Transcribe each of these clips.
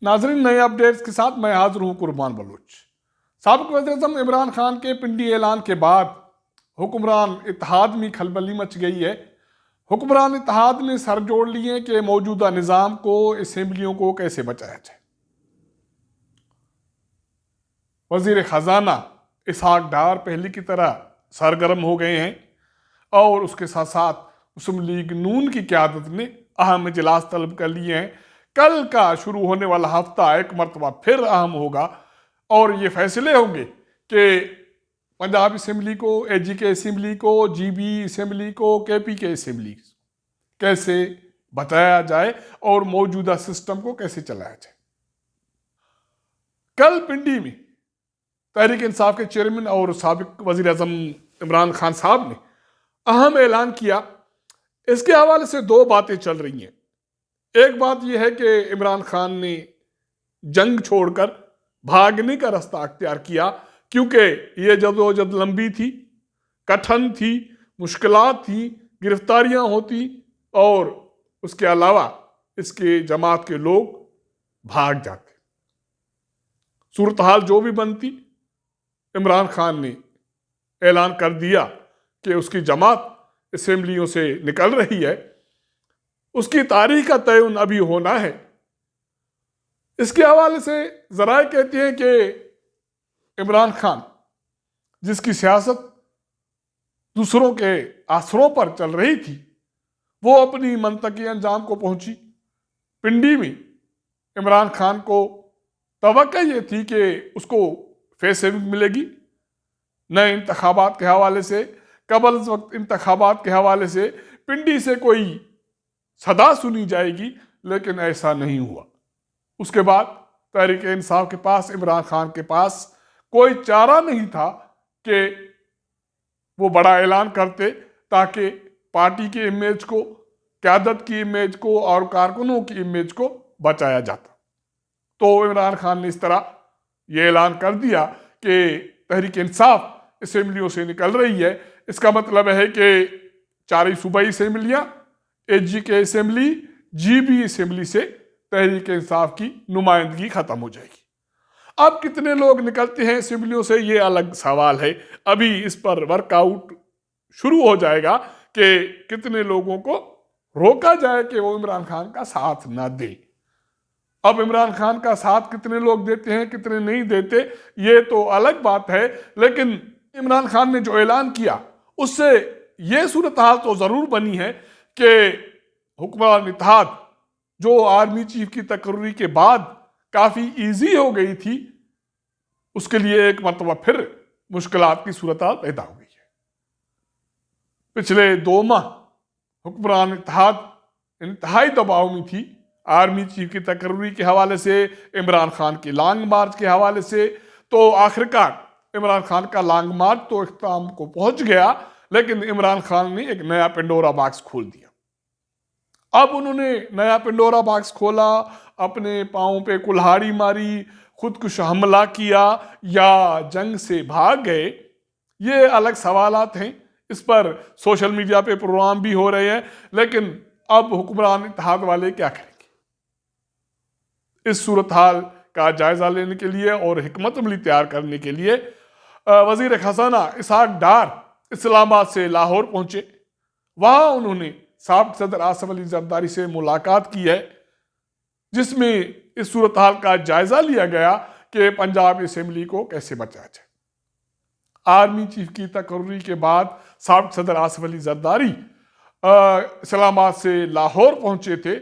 नाजरीन, नए अपडेट्स के साथ मैं हाजिर हूँ कुर्बान बलूच। साबिक वज़ीर-ए-आज़म इमरान खान के पिंडी ऐलान के बाद हुक्मरान इत्तेहाद में खलबली मच गई है। हुक्मरान इत्तेहाद ने सर जोड़ लिए कि मौजूदा निज़ाम को, असेंबलियों को कैसे बचाया जाए। वज़ीर ख़जाना इसहाक डार पहले की तरह सरगर्म हो गए हैं और उसके साथ साथ मुस्लिम लीग नून की क़यादत ने अहम इजलास तलब कर लिए हैं। कल का शुरू होने वाला हफ्ता एक मरतबा फिर अहम होगा और ये फैसले होंगे कि पंजाब असम्बली को, AG के असम्बली को, GB असम्बली को, KP के असम्बली कैसे बताया जाए और मौजूदा सिस्टम को कैसे चलाया जाए। कल पिंडी में तहरीक इंसाफ के चेयरमैन और साबिक वज़ीर आज़म इमरान खान साहब ने अहम ऐलान किया। इसके हवाले से दो बातें चल रही हैं। एक बात यह है कि इमरान खान ने जंग छोड़कर भागने का रास्ता अख्तियार किया, क्योंकि ये जदोजहद लंबी थी, कठिन थी, मुश्किलात थी, गिरफ्तारियां होती और उसके अलावा इसके जमात के लोग भाग जाते। सूरत हाल जो भी बनती, इमरान खान ने ऐलान कर दिया कि उसकी जमात असेंबलियों से निकल रही है, उसकी तारीख का तयन अभी होना है। इसके हवाले से ज़राए कहते हैं कि इमरान खान, जिसकी सियासत दूसरों के आसरों पर चल रही थी, वो अपनी मंतकी अंजाम को पहुंची। पिंडी में इमरान खान को तवक्को ये थी कि उसको फेस सेविंग मिलेगी। नए इंतखाबात के हवाले से, कबल वक्त इंतखाबात के हवाले से पिंडी से कोई सदा सुनी जाएगी, लेकिन ऐसा नहीं हुआ। उसके बाद तहरीक इंसाफ के पास, इमरान खान के पास कोई चारा नहीं था कि वो बड़ा ऐलान करते ताकि पार्टी की इमेज को, क़यादत की इमेज को और कारकुनों की इमेज को बचाया जाता। तो इमरान खान ने इस तरह ये ऐलान कर दिया कि तहरीक इंसाफ असेंबलियों से निकल रही है। इसका मतलब है कि 4 सूबाई असेंबलियाँ, AG के असेंबली, GB असेंबली से तहरीक इंसाफ की नुमाइंदगी खत्म हो जाएगी। अब कितने लोग निकलते हैं असेंबलियों से, ये अलग सवाल है। अभी इस पर वर्कआउट शुरू हो जाएगा कि कितने लोगों को रोका जाए कि वो इमरान खान का साथ ना दे। अब इमरान खान का साथ कितने लोग देते हैं, कितने नहीं देते, ये तो अलग बात है। लेकिन इमरान खान ने जो ऐलान किया, उससे ये सूरत हाल तो जरूर बनी है कि हुक्मरान इत्तेहाद, जो आर्मी चीफ की तकर्री के बाद काफी इजी हो गई थी, उसके लिए एक मरतबा फिर मुश्किलात की सूरत हाल पैदा हो गई है। पिछले 2 माह हुक्मरान इत्तेहाद इंतहाई दबाव में थी, आर्मी चीफ की तकर्री के हवाले से, इमरान खान की लॉन्ग मार्च के हवाले से। तो आखिरकार इमरान खान का लॉन्ग मार्च तो इख्तिताम को पहुंच गया, लेकिन इमरान खान ने एक नया पेंडोरा बॉक्स खोल दिया। अब उन्होंने नया पेंडोरा बॉक्स खोला, अपने पाँव पे कुल्हाड़ी मारी, खुदकुश हमला किया या जंग से भाग गए, ये अलग सवालात हैं। इस पर सोशल मीडिया पे प्रोग्राम भी हो रहे हैं। लेकिन अब हुक्मरान इत्तेहाद वाले क्या करेंगे? इस सूरत हाल का जायजा लेने के लिए और हिकमत अमली तैयार करने के लिए वज़ीर ख़ज़ाना इसहाक डार इस्लामाबाद से लाहौर पहुंचे। वहां उन्होंने साबिक़ सदर आसिफ अली ज़रदारी से मुलाकात की है, जिसमें इस सूरत हाल का जायजा लिया गया कि पंजाब असेंबली को कैसे बचाया जाए। आर्मी चीफ की तकर्री के बाद साबिक़ सदर आसिफ अली ज़रदारी इस्लामाबाद से लाहौर पहुंचे थे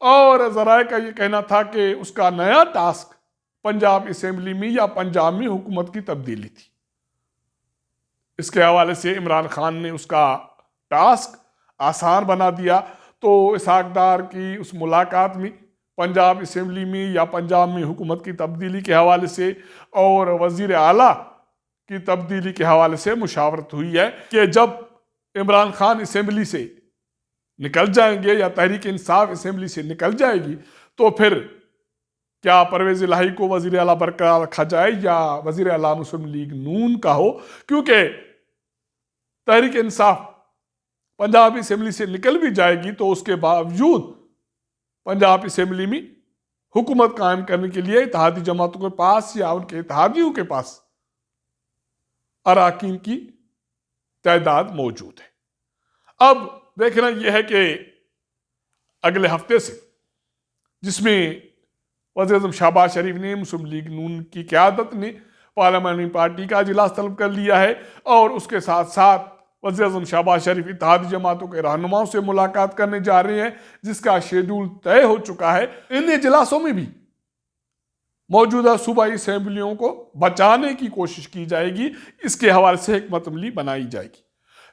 और ज़राए का ये कहना था कि उसका नया टास्क पंजाब असेंबली में या पंजाब में हुकूमत की तब्दीली थी। इसके हवाले से इमरान खान ने उसका टास्क आसान बना दिया। तो इसहाक डार की उस मुलाकात में पंजाब असेंबली में या पंजाब में हुकूमत की तब्दीली के हवाले से और वज़ीर आला की तब्दीली के हवाले से मुशावरत हुई है कि जब इमरान खान असेंबली से निकल जाएंगे या तहरीक इंसाफ असेंबली से निकल जाएगी, तो फिर क्या परवेज़ इलाही को वज़ीर आला बरकरार रखा जाए या वज़ीर आला मुस्लिम लीग नून का हो, क्योंकि तहरीक इंसाफ पंजाब असेंबली से निकल भी जाएगी तो उसके बावजूद पंजाब असेंबली में हुकूमत कायम करने के लिए इत्तेहादी जमातों के पास या उनके इत्तेहादियों के पास अराकीन की तादाद मौजूद है। अब देखना यह है कि अगले हफ्ते से, जिसमें वज़ीर-ए-आज़म शहबाज शरीफ ने मुस्लिम लीग नून की क़यादत ने पार्लियामानी पार्टी का इजलास तलब कर लिया है और उसके साथ साथ वज़ीर-ए-आज़म शहबाज शरीफ इत्तेहादी जमातों के रहनुमाओं से मुलाकात करने जा रहे हैं, जिसका शेड्यूल तय हो चुका है। इन इजलासों में भी मौजूदा सूबाई असेंबलियों को बचाने की कोशिश की जाएगी। इसके हवाले से हिकमत अमली बनाई जाएगी,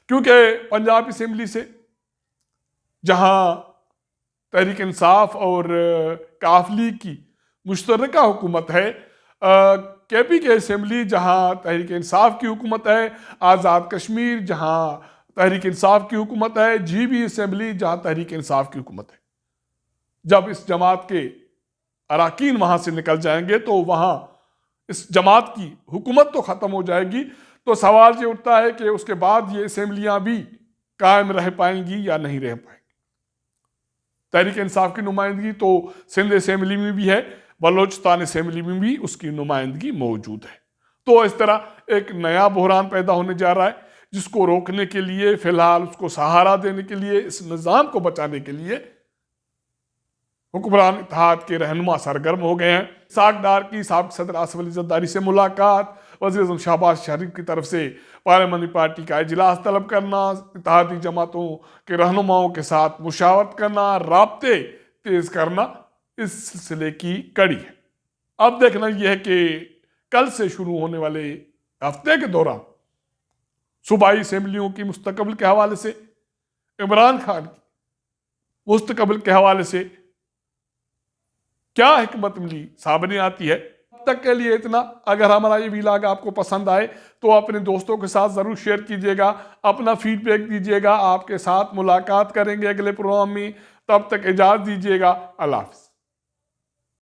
क्योंकि पंजाब असेंबली से जहां तहरीक इंसाफ और काफ लीग की मुश्तरका हुकूमत है, केपी के असेंबली जहां तहरीक इंसाफ की हुकूमत है, आज़ाद कश्मीर जहां तहरीक इंसाफ की हुकूमत है, जीबी असेंबली जहां तहरीक इंसाफ की हुकूमत है। जब इस जमात के अराकीन वहां से निकल जाएंगे तो वहां इस जमात की हुकूमत तो ख़त्म हो जाएगी। तो सवाल ये उठता है कि उसके बाद ये असेंबलियां भी कायम रह पाएंगी या नहीं रह पाएंगी। तहरीक इंसाफ की नुमाइंदगी तो सिंध असेंबली में भी है, बलोचिस्तान असेंबली में भी उसकी नुमाइंदगी मौजूद है। तो इस तरह एक नया बहरान पैदा होने जा रहा है, जिसको रोकने के लिए, फिलहाल उसको सहारा देने के लिए, इस निज़ाम को बचाने के लिए हुक्मरान इत्तेहाद के रहनुमा सरगर्म हो गए हैं। इसाक डार की साबिक़ सदर आसिफ अली ज़रदारी से मुलाकात, वज़ीर-ए-आज़म शहबाज शरीफ की तरफ से पार्लियामानी पार्टी का इजलास तलब करना, इत्तेहादी जमातों के रहनुमाओं के साथ मुशावरत करना, राब्ते तेज करना इस सिलसिले की कड़ी है। अब देखना यह है कि कल से शुरू होने वाले हफ्ते के दौरान सूबाई असेंबलियों की मुस्तकबिल के हवाले से, इमरान खान की मुस्तकबिल के हवाले से क्या हिकमत अमली सामने आती है। अब तक के लिए इतना। अगर हमारा ये व्लॉग आपको पसंद आए तो अपने दोस्तों के साथ ज़रूर शेयर कीजिएगा, अपना फीडबैक दीजिएगा। आपके साथ मुलाकात करेंगे अगले प्रोग्राम में। तब तक इजाज़त दीजिएगा। अल्लाह हाफ़िज़।